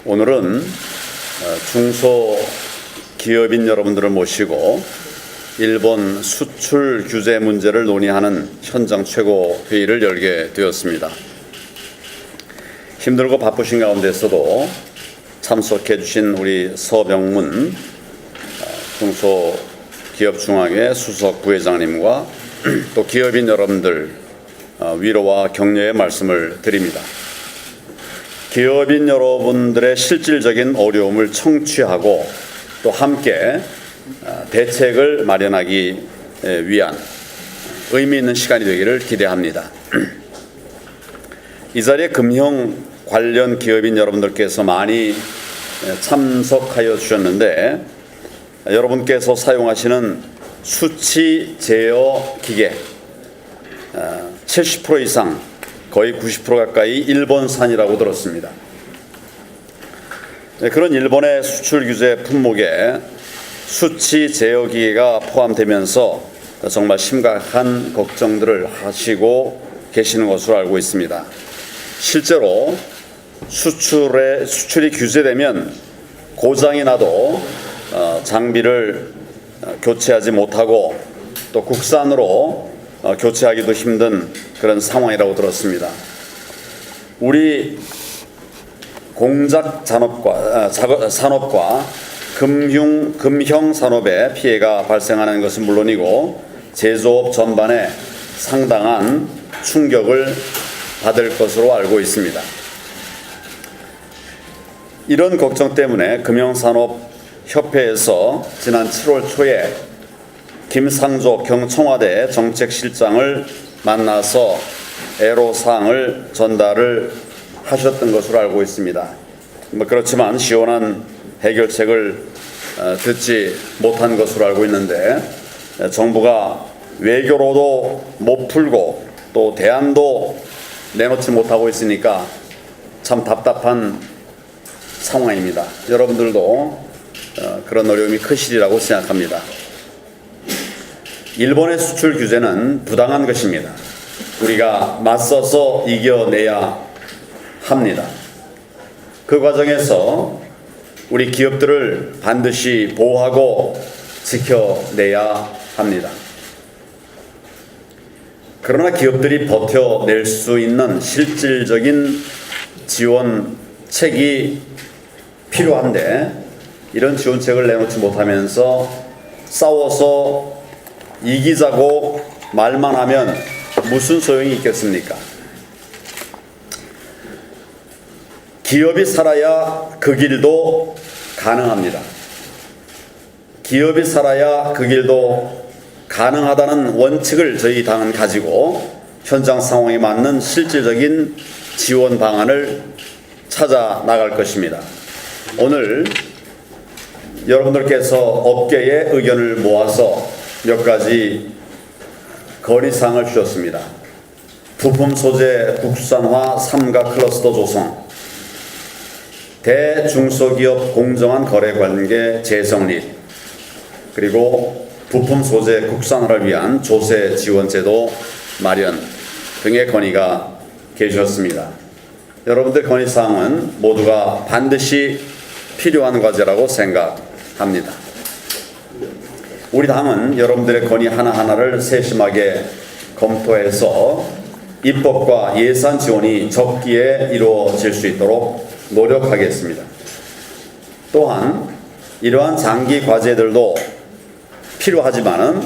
오늘은 중소기업인 여러분들을 모시고 일본 수출 규제 문제를 논의하는 현장 최고 회의를 열게 되었습니다. 힘들고 바쁘신 가운데서도 참석해 주신 우리 서병문 중소기업중앙회 수석 부회장님과 또 기업인 여러분들 위로와 격려의 말씀을 드립니다. 기업인 여러분들의 실질적인 어려움을 청취하고 또 함께 대책을 마련하기 위한 의미 있는 시간이 되기를 기대합니다. 이 자리에 금융 관련 기업인 여러분들께서 많이 참석하여 주셨는데, 여러분께서 사용하시는 수치 제어 기계 70% 이상, 거의 90% 가까이 일본산이라고 들었습니다. 그런 일본의 수출 규제 품목에 수치 제어 기계가 포함되면서 정말 심각한 걱정들을 하시고 계시는 것으로 알고 있습니다. 실제로 수출이 규제되면 고장이 나도 장비를 교체하지 못하고 또 국산으로 교체하기도 힘든 그런 상황이라고 들었습니다. 우리 공작 산업과 금형 산업에 피해가 발생하는 것은 물론이고 제조업 전반에 상당한 충격을 받을 것으로 알고 있습니다. 이런 걱정 때문에 금형산업협회에서 지난 7월 초에 김상조 경청와대 정책실장을 만나서 애로사항을 전달을 하셨던 것으로 알고 있습니다. 그렇지만 시원한 해결책을 듣지 못한 것으로 알고 있는데, 정부가 외교로도 못 풀고 또 대안도 내놓지 못하고 있으니까 참 답답한 상황입니다. 여러분들도 그런 어려움이 크시리라고 생각합니다. 일본의 수출 규제는 부당한 것입니다. 우리가 맞서서 이겨내야 합니다. 그 과정에서 우리 기업들을 반드시 보호하고 지켜내야 합니다. 그러나 기업들이 버텨낼 수 있는 실질적인 지원책이 필요한데, 이런 지원책을 내놓지 못하면서 싸워서 이기자고 말만 하면 무슨 소용이 있겠습니까? 기업이 살아야 그 길도 가능합니다. 기업이 살아야 그 길도 가능하다는 원칙을 저희 당은 가지고 현장 상황에 맞는 실질적인 지원 방안을 찾아 나갈 것입니다. 오늘 여러분들께서 업계의 의견을 모아서 몇 가지 건의사항을 주셨습니다. 부품 소재 국산화 삼각 클러스터 조성, 대중소기업 공정한 거래관계 재성립, 그리고 부품 소재 국산화를 위한 조세 지원 제도 마련 등의 건의가 계셨습니다. 여러분들 건의사항은 모두가 반드시 필요한 과제라고 생각합니다. 우리 당은 여러분들의 건의 하나하나를 세심하게 검토해서 입법과 예산 지원이 적기에 이루어질 수 있도록 노력하겠습니다. 또한 이러한 장기 과제들도 필요하지만은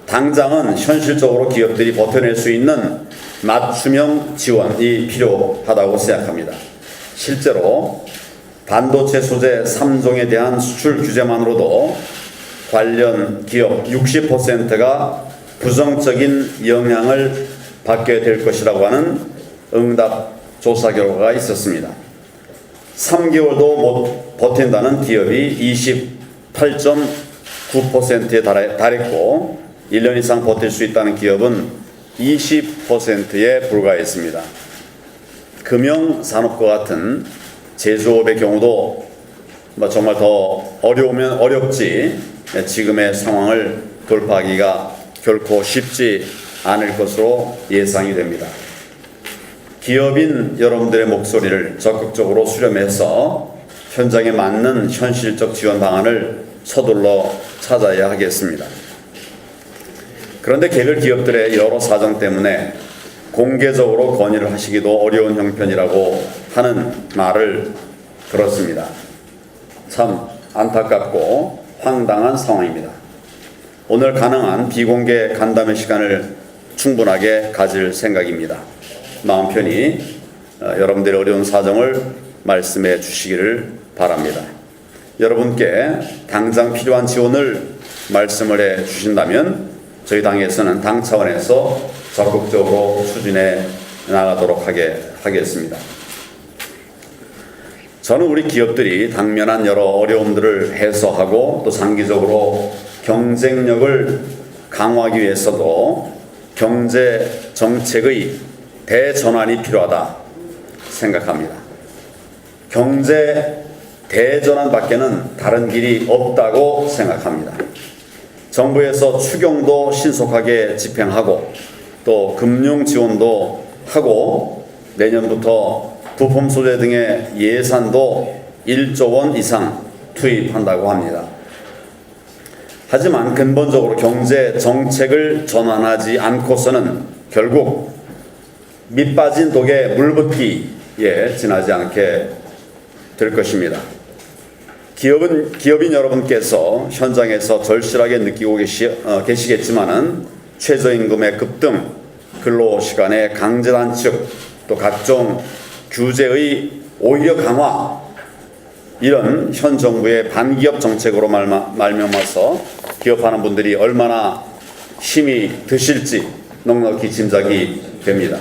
당장은 현실적으로 기업들이 버텨낼 수 있는 맞춤형 지원이 필요하다고 생각합니다. 실제로 반도체 소재 3종에 대한 수출 규제만으로도 관련 기업 60%가 부정적인 영향을 받게 될 것이라고 하는 응답 조사 결과가 있었습니다. 3개월도 못 버틴다는 기업이 28.9%에 달했고 1년 이상 버틸 수 있다는 기업은 20%에 불과했습니다. 금융산업과 같은 제조업의 경우도 정말 더 어려우면 어렵지 지금의 상황을 돌파하기가 결코 쉽지 않을 것으로 예상이 됩니다. 기업인 여러분들의 목소리를 적극적으로 수렴해서 현장에 맞는 현실적 지원 방안을 서둘러 찾아야 하겠습니다. 그런데 개별 기업들의 여러 사정 때문에 공개적으로 건의를 하시기도 어려운 형편이라고 하는 말을 들었습니다. 참 안타깝고 황당한 상황입니다. 오늘 가능한 비공개 간담회 시간을 충분하게 가질 생각입니다. 마음 편히 여러분들의 어려운 사정을 말씀해 주시기를 바랍니다. 여러분께 당장 필요한 지원을 말씀을 해 주신다면 저희 당에서는 당 차원에서 적극적으로 추진해 나가도록 하겠습니다. 저는 우리 기업들이 당면한 여러 어려움들을 해소하고 또 장기적으로 경쟁력을 강화하기 위해서도 경제 정책의 대전환이 필요하다 생각합니다. 경제 대전환 밖에는 다른 길이 없다고 생각합니다. 정부에서 추경도 신속하게 집행하고 또 금융 지원도 하고 내년부터 부품 소재 등의 예산도 1조 원 이상 투입한다고 합니다. 하지만 근본적으로 경제 정책을 전환하지 않고서는 결국 밑빠진 독에 물 붓기에 지나지 않게 될 것입니다. 기업인 여러분께서 현장에서 절실하게 느끼고 계시겠지만은 최저임금의 급등, 근로시간의 강제 단축, 또 각종 규제의 오히려 강화, 이런 현 정부의 반기업 정책으로 말미암아서 기업하는 분들이 얼마나 힘이 드실지 넉넉히 짐작이 됩니다.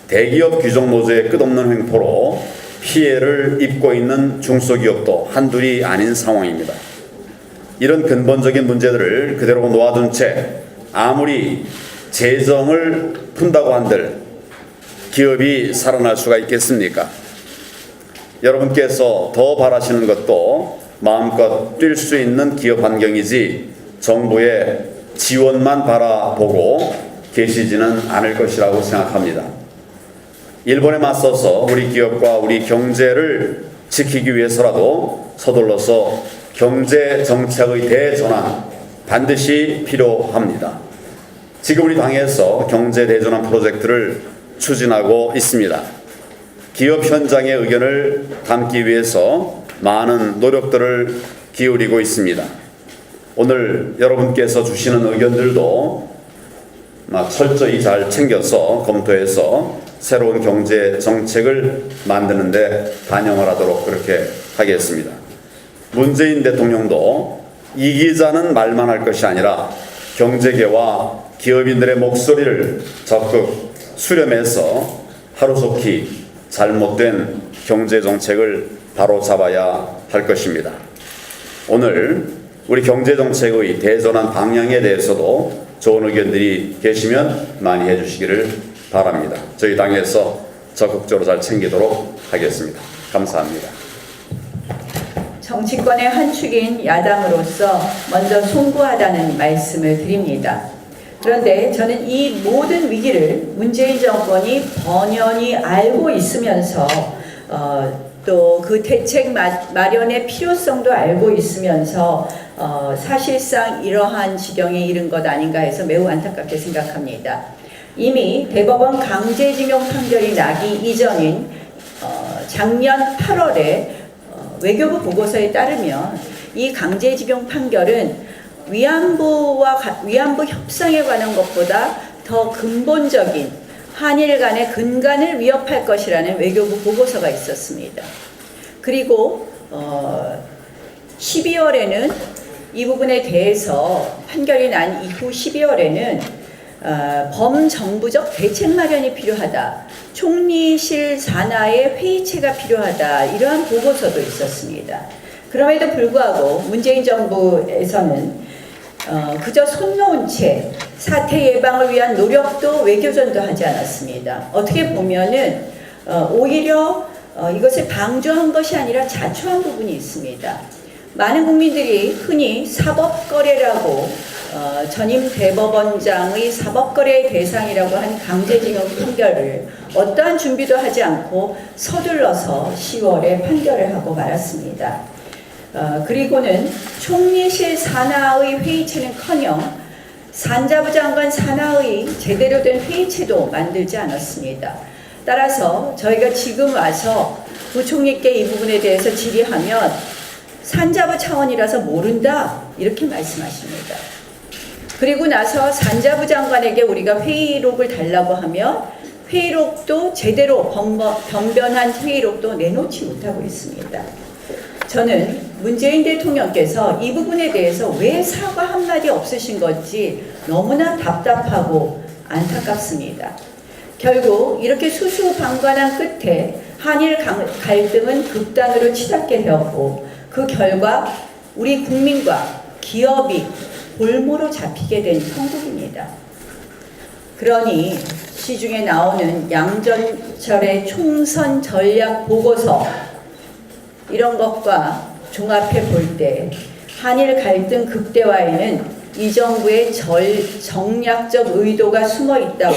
대기업 규정 노조의 끝없는 횡포로 피해를 입고 있는 중소기업도 한둘이 아닌 상황입니다. 이런 근본적인 문제들을 그대로 놓아둔 채 아무리 재정을 푼다고 한들 기업이 살아날 수가 있겠습니까? 여러분께서 더 바라시는 것도 마음껏 뛸 수 있는 기업 환경이지 정부의 지원만 바라보고 계시지는 않을 것이라고 생각합니다. 일본에 맞서서 우리 기업과 우리 경제를 지키기 위해서라도 서둘러서 경제 정책의 대전환 반드시 필요합니다. 지금 우리 당에서 경제 대전환 프로젝트를 추진하고 있습니다. 기업 현장의 의견을 담기 위해서 많은 노력들을 기울이고 있습니다. 오늘 여러분께서 주시는 의견들도 철저히 잘 챙겨서 검토해서 새로운 경제 정책을 만드는데 반영을 하도록 그렇게 하겠습니다. 문재인 대통령도 이기자는 말만 할 것이 아니라 경제계와 기업인들의 목소리를 적극 수렴해서 하루속히 잘못된 경제 정책을 바로잡아야 할 것입니다. 오늘 우리 경제 정책의 대전환 방향에 대해서도 좋은 의견들이 계시면 많이 해주시기를 바랍니다. 저희 당에서 적극적으로 잘 챙기도록 하겠습니다. 감사합니다. 정치권의 한 축인 야당으로서 먼저 송구하다는 말씀을 드립니다. 그런데 저는 이 모든 위기를 문재인 정권이 번연히 알고 있으면서 또 그 대책 마련의 필요성도 알고 있으면서 사실상 이러한 지경에 이른 것 아닌가 해서 매우 안타깝게 생각합니다. 이미 대법원 강제징용 판결이 나기 이전인 작년 8월에 외교부 보고서에 따르면 이 강제징용 판결은 위안부 협상에 관한 것보다 더 근본적인 한일 간의 근간을 위협할 것이라는 외교부 보고서가 있었습니다. 그리고 12월에는 이 부분에 대해서 판결이 난 이후 12월에는 범정부적 대책 마련이 필요하다. 총리실 산하의 회의체가 필요하다. 이러한 보고서도 있었습니다. 그럼에도 불구하고 문재인 정부에서는 그저 손 놓은 채 사태 예방을 위한 노력도 외교전도 하지 않았습니다. 어떻게 보면은 오히려 이것을 방조한 것이 아니라 자초한 부분이 있습니다. 많은 국민들이 흔히 사법거래라고 전임 대법원장의 사법거래의 대상이라고 한 강제징용 판결을 어떠한 준비도 하지 않고 서둘러서 10월에 판결을 하고 말았습니다. 그리고는 총리실 산하의 회의체는커녕 산자부 장관 산하의 제대로 된 회의체도 만들지 않았습니다. 따라서 저희가 지금 와서 부총리께 이 부분에 대해서 질의하면 산자부 차원이라서 모른다 이렇게 말씀하십니다. 그리고 나서 산자부 장관에게 우리가 회의록을 달라고 하면 회의록도 제대로 변변한 회의록도 내놓지 못하고 있습니다. 저는 문재인 대통령께서 이 부분에 대해서 왜 사과 한마디 없으신 건지 너무나 답답하고 안타깝습니다. 결국 이렇게 수수방관한 끝에 한일 갈등은 극단으로 치닫게 되었고 그 결과 우리 국민과 기업이 볼모로 잡히게 된 형국입니다. 그러니 시중에 나오는 양전철의 총선 전략 보고서 이런 것과 종합해 볼 때 한일 갈등 극대화에는 이 정부의 정략적 의도가 숨어 있다고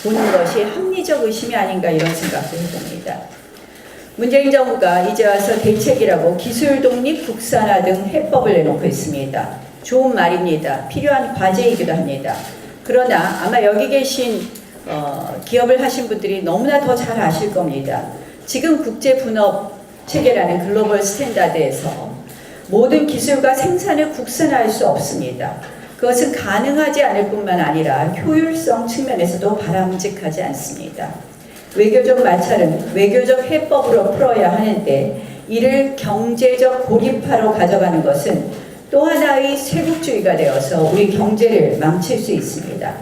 보는 것이 합리적 의심이 아닌가 이런 생각도 해봅니다. 문재인 정부가 이제 와서 대책이라고 기술 독립 국산화 등 해법을 내놓고 있습니다. 좋은 말입니다. 필요한 과제이기도 합니다. 그러나 아마 여기 계신 기업을 하신 분들이 너무나 더 잘 아실 겁니다. 지금 국제분업 체계라는 글로벌 스탠다드에서 모든 기술과 생산을 국산화할 수 없습니다. 그것은 가능하지 않을 뿐만 아니라 효율성 측면에서도 바람직하지 않습니다. 외교적 마찰은 외교적 해법으로 풀어야 하는데 이를 경제적 고립화로 가져가는 것은 또 하나의 쇄국주의가 되어서 우리 경제를 망칠 수 있습니다.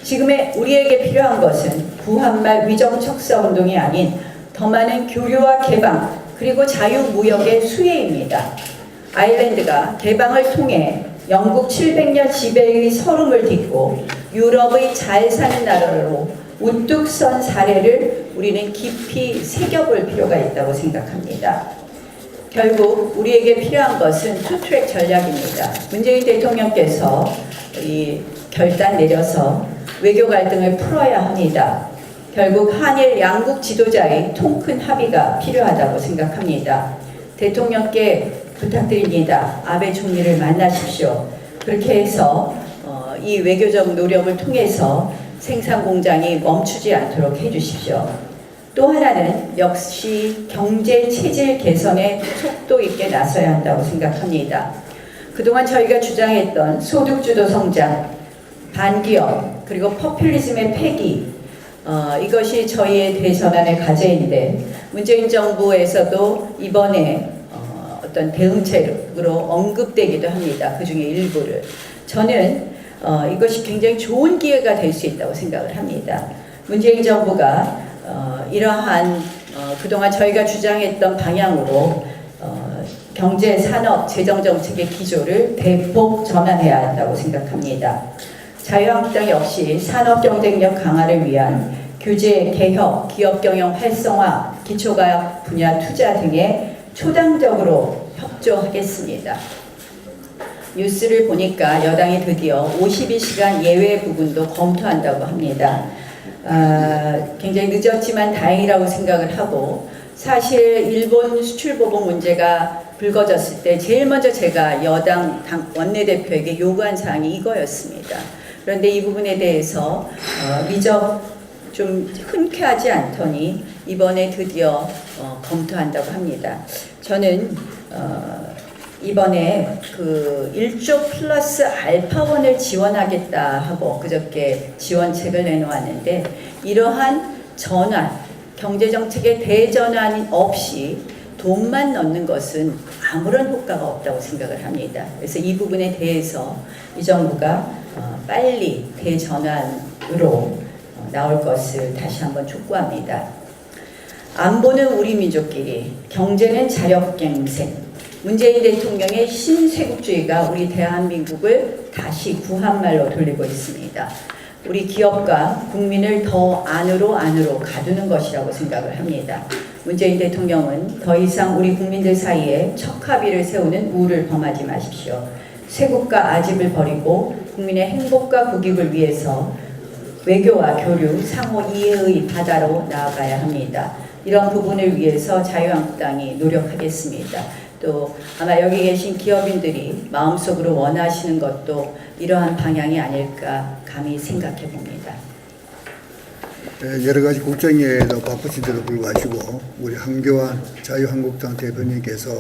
지금의 우리에게 필요한 것은 구한말 위정척사 운동이 아닌 더 많은 교류와 개방 그리고 자유무역의 수혜입니다. 아일랜드가 개방을 통해 영국 700년 지배의 서름을 딛고 유럽의 잘 사는 나라로 우뚝 선 사례를 우리는 깊이 새겨볼 필요가 있다고 생각합니다. 결국 우리에게 필요한 것은 투트랙 전략입니다. 문재인 대통령께서 이 결단 내려서 외교 갈등을 풀어야 합니다. 결국 한일 양국 지도자의 통큰 합의가 필요하다고 생각합니다. 대통령께 부탁드립니다. 아베 총리를 만나십시오. 그렇게 해서 이 외교적 노력을 통해서 생산 공장이 멈추지 않도록 해주십시오. 또 하나는 역시 경제 체질 개선에 속도 있게 나서야 한다고 생각합니다. 그동안 저희가 주장했던 소득주도 성장, 반기업, 그리고 포퓰리즘의 폐기, 이것이 저희의 대전환의 과제인데 문재인 정부에서도 이번에 어떤 대응책으로 언급되기도 합니다. 그 중에 일부를. 저는 이것이 굉장히 좋은 기회가 될 수 있다고 생각을 합니다. 문재인 정부가 이러한 그동안 저희가 주장했던 방향으로 경제, 산업, 재정 정책의 기조를 대폭 전환해야 한다고 생각합니다. 자유한국당 역시 산업 경쟁력 강화를 위한 규제 개혁, 기업 경영 활성화, 기초과학 분야 투자 등에 초당적으로 협조하겠습니다. 뉴스를 보니까 여당이 드디어 52시간 예외 부분도 검토한다고 합니다. 굉장히 늦었지만 다행이라고 생각을 하고 사실 일본 수출 보복 문제가 불거졌을 때 제일 먼저 제가 여당 원내대표에게 요구한 사항이 이거였습니다. 그런데 이 부분에 대해서 미적 좀 흔쾌하지 않더니 이번에 드디어 검토한다고 합니다. 저는 이번에 그 1조 플러스 알파원을 지원하겠다 하고 그저께 지원책을 내놓았는데 이러한 전환, 경제정책의 대전환 없이 돈만 넣는 것은 아무런 효과가 없다고 생각을 합니다. 그래서 이 부분에 대해서 이 정부가 빨리 대전환으로 나올 것을 다시 한번 촉구합니다. 안보는 우리 민족끼리, 경제는 자력갱생. 문재인 대통령의 신쇄국주의가 우리 대한민국을 다시 구한말로 돌리고 있습니다. 우리 기업과 국민을 더 안으로 가두는 것이라고 생각을 합니다. 문재인 대통령은 더 이상 우리 국민들 사이에 척합의를 세우는 우를 범하지 마십시오. 쇄국과 아집을 버리고 국민의 행복과 국익을 위해서 외교와 교류, 상호 이해의 바다로 나아가야 합니다. 이런 부분을 위해서 자유한국당이 노력하겠습니다. 또 아마 여기 계신 기업인들이 마음속으로 원하시는 것도 이러한 방향이 아닐까 감히 생각해 봅니다. 여러 가지 국정에도 바쁘신데도 불구하고 우리 한교안 자유한국당 대표님께서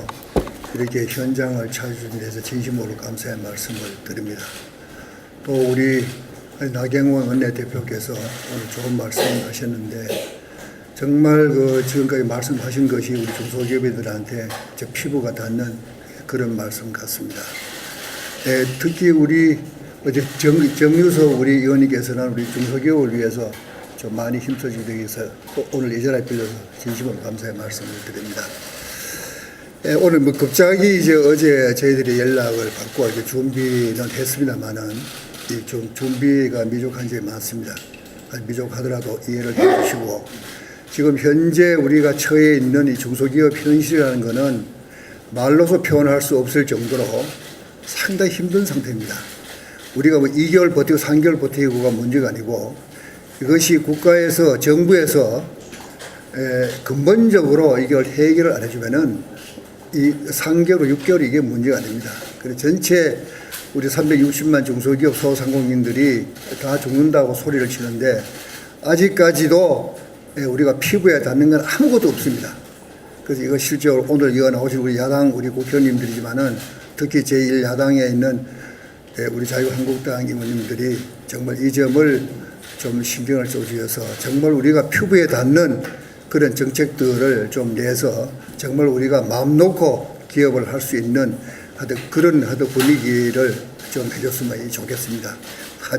이렇게 현장을 찾아주신 데서 진심으로 감사의 말씀을 드립니다. 또 우리 나경원 원내대표께서 오늘 좋은 말씀을 하셨는데 정말 지금까지 말씀하신 것이 우리 중소기업인들한테 제 피부가 닿는 그런 말씀 같습니다. 특히 우리 어제 정유석 우리 의원님께서는 우리 중소기업을 위해서 좀 많이 힘써주기 위해서 오늘 이 자리에 빌려서 진심으로 감사의 말씀을 드립니다. 오늘 갑자기 어제 저희들이 연락을 받고 이제 준비는 했습니다만은 좀 준비가 미족한 점이 많습니다. 미족하더라도 이해를 해주시고 지금 현재 우리가 처해 있는 이 중소기업 현실이라는 것은 말로서 표현할 수 없을 정도로 상당히 힘든 상태입니다. 우리가 2개월 버티고 3개월 버티고가 문제가 아니고 이것이 국가에서 정부에서 근본적으로 이걸 해결을 안 해주면은 이 3개월, 6개월 이게 문제가 아닙니다. 그래서 전체 우리 360만 중소기업 소상공인들이 다 죽는다고 소리를 치는데 아직까지도 우리가 피부에 닿는 건 아무것도 없습니다. 그래서 이거 실제로 오늘 이거 나오신 우리 야당 우리 국회의원님들이지만은 특히 제1야당에 있는 우리 자유한국당 의원님들이 정말 이 점을 좀 신경을 써주셔서 정말 우리가 피부에 닿는 그런 정책들을 좀 내서 정말 우리가 마음 놓고 기업을 할 수 있는 그런 분위기를 좀 해줬으면 좋겠습니다.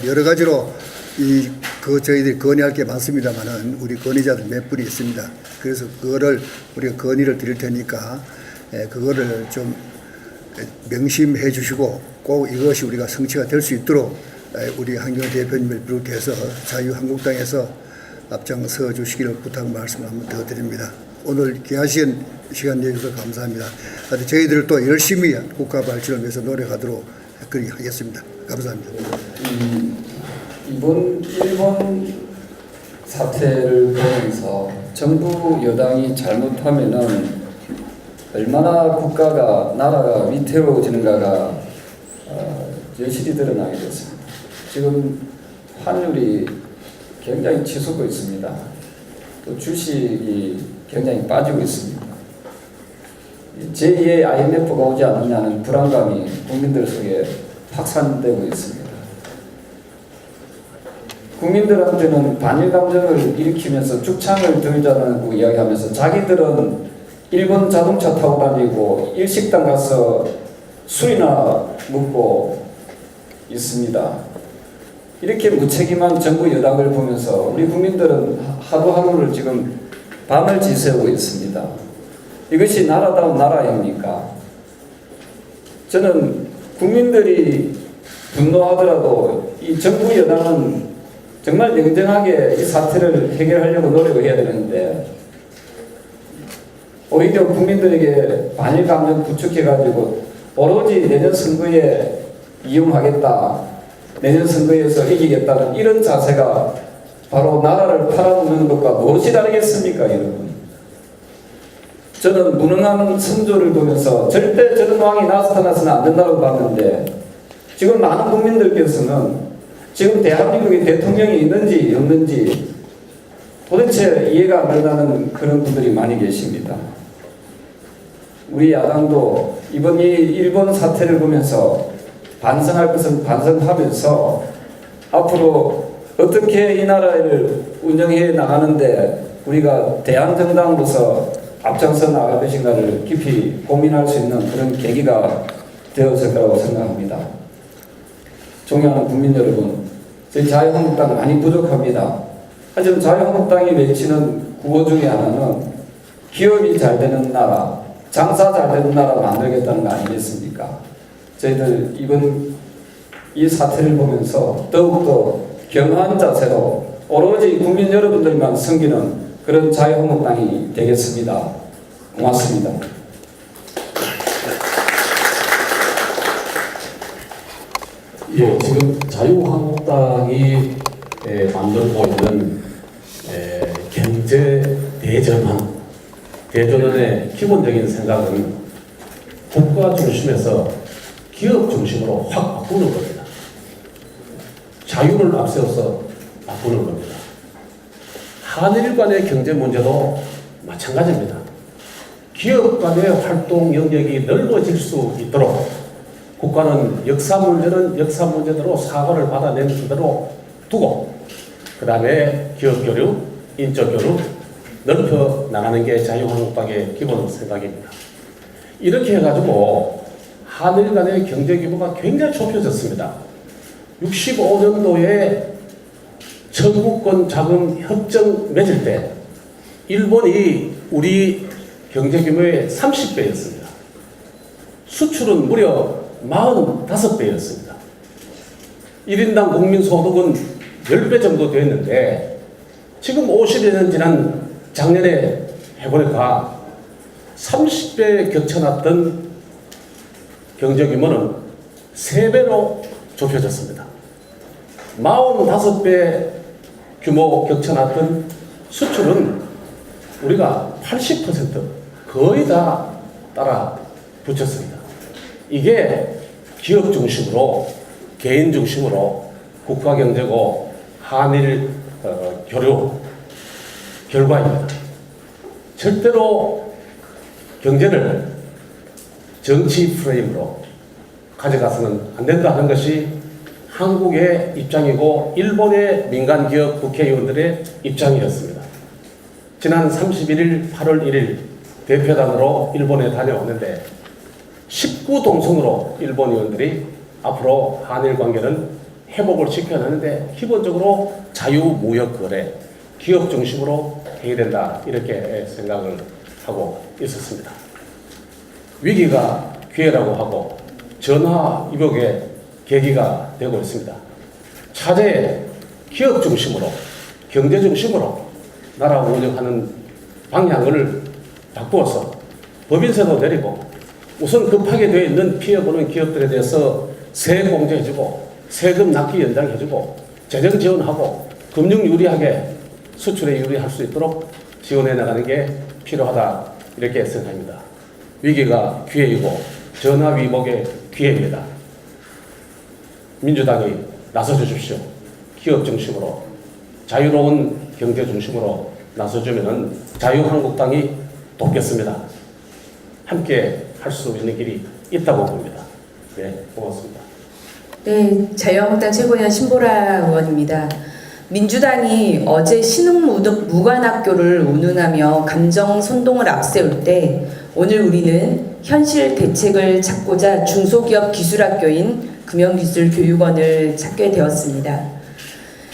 여러 가지로 저희들이 건의할 게 많습니다만은 우리 건의자들 몇 분이 있습니다. 그래서 그거를 우리가 건의를 드릴 테니까 그거를 좀 명심해 주시고 꼭 이것이 우리가 성취가 될 수 있도록 우리 한교안 대표님을 비롯해서 자유한국당에서 앞장서 주시기를 부탁 말씀을 한번 더 드립니다. 오늘 귀하신 시간 내주셔서 감사합니다. 저희들 또 열심히 국가 발전을 위해서 노력하도록 그렇게 하겠습니다. 감사합니다. 이번 일본 사태를 보면서 정부 여당이 잘못하면은 얼마나 나라가 위태로워지는가가 여실히 드러나게 됐습니다. 지금 환율이 굉장히 치솟고 있습니다. 또 주식이 굉장히 빠지고 있습니다. 제2의 IMF가 오지 않느냐는 불안감이 국민들 속에 확산되고 있습니다. 국민들한테는 반일 감정을 일으키면서 죽창을 들자고 이야기하면서 자기들은 일본 자동차 타고 다니고 일식당 가서 술이나 먹고 있습니다. 이렇게 무책임한 정부 여당을 보면서 우리 국민들은 하루하루를 지금 밤을 지새우고 있습니다. 이것이 나라다운 나라입니까? 저는 국민들이 분노하더라도 이 정부 여당은 정말 냉정하게 이 사태를 해결하려고 노력을 해야 되는데 오히려 국민들에게 반일 감정 구축해가지고 오로지 내년 선거에 이용하겠다, 내년 선거에서 이기겠다는 이런 자세가 바로 나라를 팔아먹는 것과 무엇이 다르겠습니까, 여러분? 저는 무능한 선조를 보면서 절대 저런 왕이 나타나서는 안 된다고 봤는데 지금 많은 국민들께서는 지금 대한민국에 대통령이 있는지 없는지 도대체 이해가 안 된다는 그런 분들이 많이 계십니다. 우리 야당도 이번 이 일본 사태를 보면서 반성할 것은 반성하면서 앞으로 어떻게 이 나라를 운영해 나가는데 우리가 대한정당으로서 앞장서 나갈 것인가를 깊이 고민할 수 있는 그런 계기가 되었을 거라고 생각합니다. 존경하는 국민 여러분, 저희 자유한국당 많이 부족합니다. 하지만 자유한국당이 외치는 구호 중에 하나는 기업이 잘 되는 나라, 장사 잘 되는 나라 만들겠다는 거 아니겠습니까? 저희들 이번 이 사태를 보면서 더욱더 겸허한 자세로 오로지 국민 여러분들만 섬기는 그런 자유한국당이 되겠습니다. 고맙습니다. 예, 지금 자유한국당이 만들고 있는 경제 대전환의 기본적인 생각은 국가 중심에서 기업 중심으로 확 바꾸는 겁니다. 자유를 앞세워서 바꾸는 겁니다. 한일 간의 경제 문제도 마찬가지입니다. 기업 간의 활동 영역이 넓어질 수 있도록 국가는 역사 문제는 역사 문제대로 사과를 받아낸 그대로 두고 그 다음에 기업 교류, 인적 교류 넓혀 나가는 게 자유한국당의 기본 생각입니다. 이렇게 해가지고 한일 간의 경제 규모가 굉장히 좁혀졌습니다. 65년도에 청구권 자금 협정 맺을 때 일본이 우리 경제 규모의 30배였습니다. 수출은 무려 45배였습니다. 1인당 국민소득은 10배 정도 됐는데 지금 50여 년 지난 작년에 해보니까 30배 격쳐놨던 경제규모는 3배로 좁혀졌습니다. 45배 규모 격쳐놨던 수출은 우리가 80% 거의 다 따라 붙였습니다. 이게 기업 중심으로 개인 중심으로 국가 경제고 한일 교류 결과입니다. 절대로 경제를 정치 프레임으로 가져가서는 안 된다 하는 것이 한국의 입장이고 일본의 민간기업 국회의원들의 입장이었습니다. 지난 31일 8월 1일 대표단으로 일본에 다녀왔는데 19동성으로 일본 의원들이 앞으로 한일 관계를 회복을 시켜내는데 기본적으로 자유무역거래, 기업 중심으로 해야 된다 이렇게 생각을 하고 있었습니다. 위기가 기회라고 하고 전화위복의 계기가 되고 있습니다. 차제 기업 중심으로 경제 중심으로 나라 운영하는 방향을 바꾸어서 법인세도 내리고 우선 급하게 되어 있는 피해 보는 기업들에 대해서 세액 공제해주고 세금 납기 연장해주고 재정 지원하고 금융 유리하게 수출에 유리할 수 있도록 지원해 나가는 게 필요하다 이렇게 생각합니다. 위기가 기회이고 전화위복의 기회입니다. 민주당이 나서주십시오. 기업 중심으로 자유로운 경제 중심으로 나서주면 자유한국당이 돕겠습니다. 함께 할 수 있는 길이 있다고 봅니다. 네, 고맙습니다. 네, 자유한국당 최고위원 신보라 의원입니다. 민주당이 어제 신흥무관학교를 운운하며 감정 선동을 앞세울 때 오늘 우리는 현실 대책을 찾고자 중소기업 기술학교인 금연기술교육원을 찾게 되었습니다.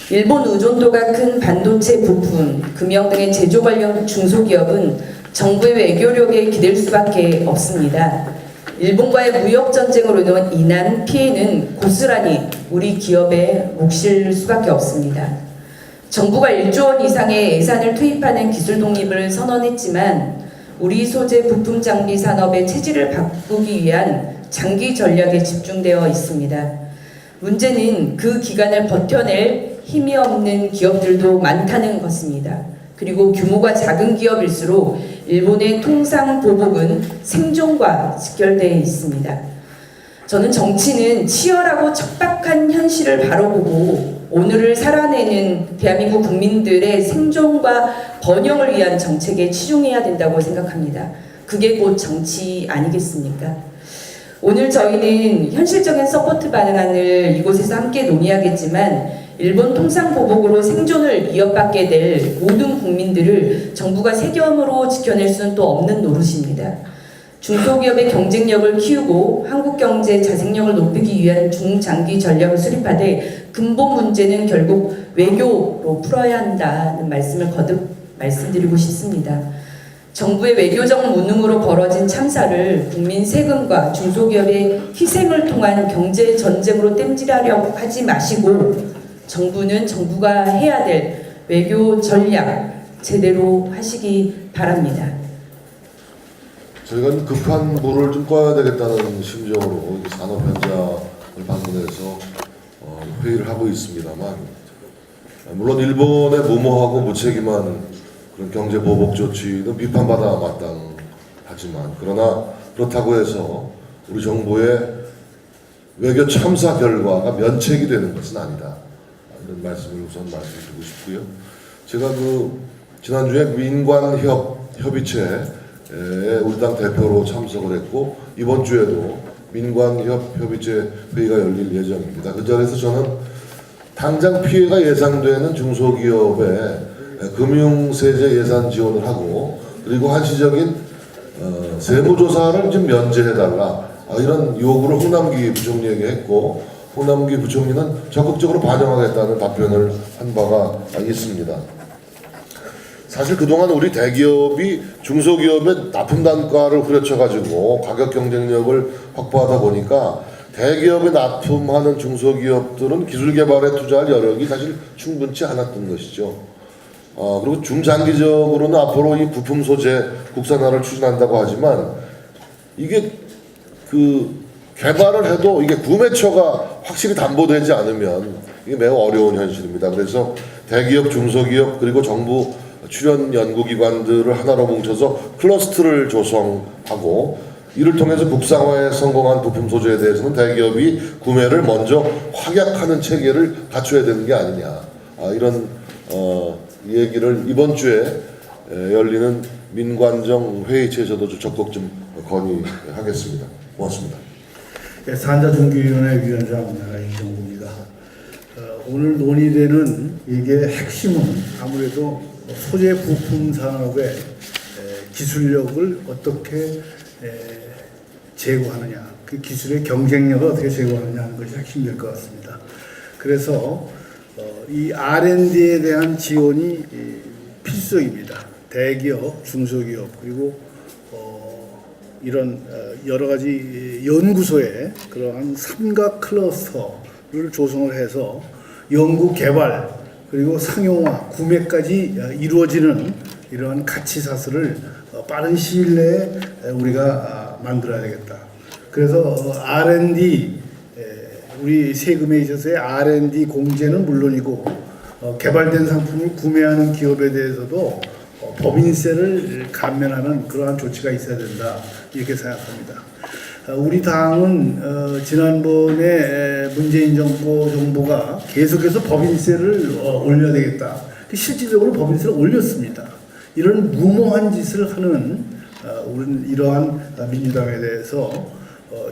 일본 의존도가 큰 반도체 부품, 금연 등의 제조 관련 중소기업은 정부의 외교력에 기댈 수밖에 없습니다. 일본과의 무역 전쟁으로 인한 피해는 고스란히 우리 기업에 몫일 수밖에 없습니다. 정부가 1조 원 이상의 예산을 투입하는 기술 독립을 선언했지만 우리 소재 부품 장비 산업의 체질을 바꾸기 위한 장기 전략에 집중되어 있습니다. 문제는 그 기간을 버텨낼 힘이 없는 기업들도 많다는 것입니다. 그리고 규모가 작은 기업일수록 일본의 통상 보복은 생존과 직결되어 있습니다. 저는 정치는 치열하고 척박한 현실을 바라보고 오늘을 살아내는 대한민국 국민들의 생존과 번영을 위한 정책에 치중해야 된다고 생각합니다. 그게 곧 정치 아니겠습니까? 오늘 저희는 현실적인 서포트 방안을 이곳에서 함께 논의하겠지만 일본 통상 보복으로 생존을 이어받게 될 모든 국민들을 정부가 세금으로 지켜낼 수는 또 없는 노릇입니다. 중소기업의 경쟁력을 키우고 한국 경제 자생력을 높이기 위한 중장기 전략을 수립하되 근본 문제는 결국 외교로 풀어야 한다는 말씀을 거듭 말씀드리고 싶습니다. 정부의 외교적 무능으로 벌어진 참사를 국민 세금과 중소기업의 희생을 통한 경제 전쟁으로 땜질하려고 하지 마시고 정부는 정부가 해야 될 외교 전략, 제대로 하시기 바랍니다. 저희가 급한 불을 좀 꺼야 되겠다는 심정으로 이렇게 산업 현장을 방문해서 회의를 하고 있습니다만, 물론 일본의 무모하고 무책임한 그런 경제 보복 조치는 비판받아 마땅하지만, 그러나 그렇다고 해서 우리 정부의 외교 참사 결과가 면책이 되는 것은 아니다, 이런 말씀을 우선 말씀드리고 싶고요. 제가 지난주에 민관협의체에 우리 당 대표로 참석을 했고, 이번 주에도 민관협의체 회의가 열릴 예정입니다. 그 자리에서 저는 당장 피해가 예상되는 중소기업에 금융세제 예산 지원을 하고, 그리고 한시적인 세무조사를 좀 면제해달라, 이런 요구를 홍남기 부총리에게 했고, 홍남기 부총리는 적극적으로 반영하겠다는 답변을 한 바가 있습니다. 사실 그동안 우리 대기업이 중소기업의 납품 단가를 후려쳐가지고 가격 경쟁력을 확보하다 보니까, 대기업에 납품하는 중소기업들은 기술 개발에 투자할 여력이 사실 충분치 않았던 것이죠. 그리고 중장기적으로는 앞으로 이 부품 소재 국산화를 추진한다고 하지만, 이게 개발을 해도 이게 구매처가 확실히 담보되지 않으면 이게 매우 어려운 현실입니다. 그래서 대기업, 중소기업, 그리고 정부 출연 연구기관들을 하나로 뭉쳐서 클러스터를 조성하고, 이를 통해서 국산화에 성공한 부품 소재에 대해서는 대기업이 구매를 먼저 확약하는 체계를 갖춰야 되는 게 아니냐, 이런 얘기를 이번 주에 열리는 민관정 회의체에서도 적극 좀 건의하겠습니다. 고맙습니다. 산자종교위원회 위원장 이정구입니다. 오늘 논의되는 이게 핵심은 아무래도 소재 부품 산업의 기술력을 어떻게 제고하느냐, 그 기술의 경쟁력을 어떻게 제고하느냐 하는 것이 핵심이 될 것 같습니다. 그래서 이 R&D에 대한 지원이 필수적입니다. 대기업, 중소기업, 그리고 이런 여러 가지 연구소의 그러한 삼각 클러스터를 조성을 해서 연구 개발, 그리고 상용화, 구매까지 이루어지는 이러한 가치 사슬을 빠른 시일 내에 우리가 만들어야 되겠다. 그래서 R&D, 우리 세금에 있어서의 R&D 공제는 물론이고, 개발된 상품을 구매하는 기업에 대해서도 법인세를 감면하는 그러한 조치가 있어야 된다, 이렇게 생각합니다. 우리 당은 지난번에 문재인 정부가 계속해서 법인세를 올려야 되겠다. 실질적으로 법인세를 올렸습니다. 이런 무모한 짓을 하는 우리는 이러한 민주당에 대해서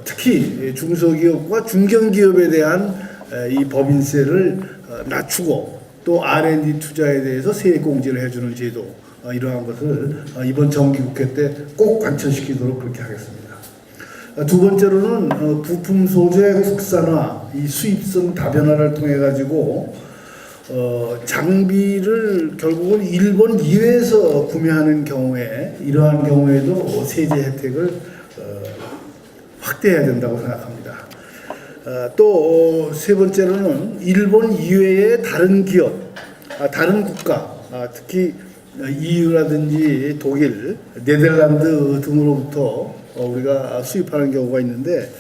특히 중소기업과 중견기업에 대한 이 법인세를 낮추고, 또 R&D 투자에 대해서 세액공제를 해주는 제도, 이러한 것을 이번 정기국회 때 꼭 관철시키도록 그렇게 하겠습니다. 두 번째로는 부품 소재 국산화, 이 수입성 다변화를 통해 가지고 장비를 결국은 일본 이외에서 구매하는 경우에, 이러한 경우에도 세제 혜택을 확대해야 된다고 생각합니다. 또 세 번째로는 일본 이외의 다른 기업, 다른 국가, 특히 EU라든지 독일, 네덜란드 등으로부터 우리가 수입하는 경우가 있는데,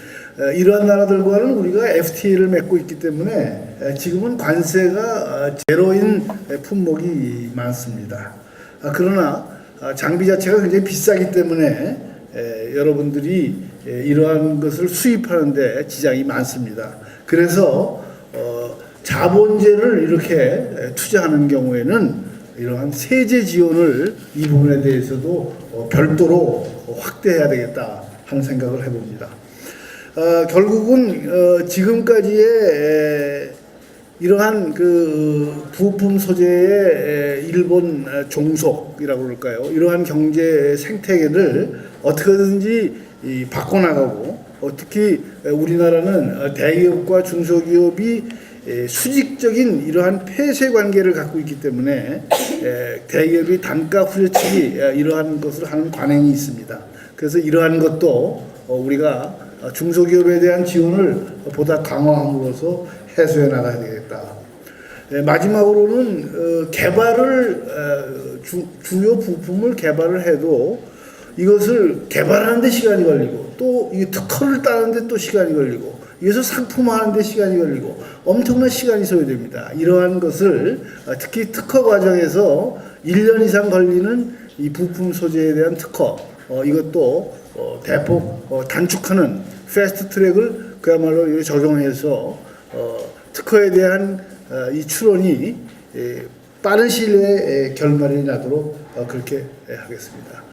이러한 나라들과는 우리가 FTA를 맺고 있기 때문에 지금은 관세가 제로인 품목이 많습니다. 그러나 장비 자체가 굉장히 비싸기 때문에 여러분들이 이러한 것을 수입하는데 지장이 많습니다. 그래서 자본재를 이렇게 투자하는 경우에는 이러한 세제 지원을 이 부분에 대해서도 별도로 확대해야 되겠다 하는 생각을 해봅니다. 결국은 지금까지의 이러한 그 부품 소재의 일본 종속이라고 그럴까요? 이러한 경제 생태계를 어떻게든지 바꿔나가고, 특히 우리나라는 대기업과 중소기업이 수직적인 이러한 폐쇄 관계를 갖고 있기 때문에 대기업이 단가 후려치기 이러한 것을 하는 관행이 있습니다. 그래서 이러한 것도 우리가 중소기업에 대한 지원을 보다 강화함으로써 해소해 나가야 되겠다. 마지막으로는 개발을 주요 부품을 개발을 해도 이것을 개발하는 데 시간이 걸리고 또 이 특허를 따는 데 또 시간이 걸리고 이것을 상품화하는 데 시간이 걸리고 엄청난 시간이 소요됩니다. 이러한 것을 특히 특허 과정에서 1년 이상 걸리는 이 부품 소재에 대한 특허 이것도 대폭 단축하는 패스트 트랙을 그야말로 적용해서 특허에 대한 이 추론이 빠른 시일 내에 결말이 나도록 그렇게 하겠습니다.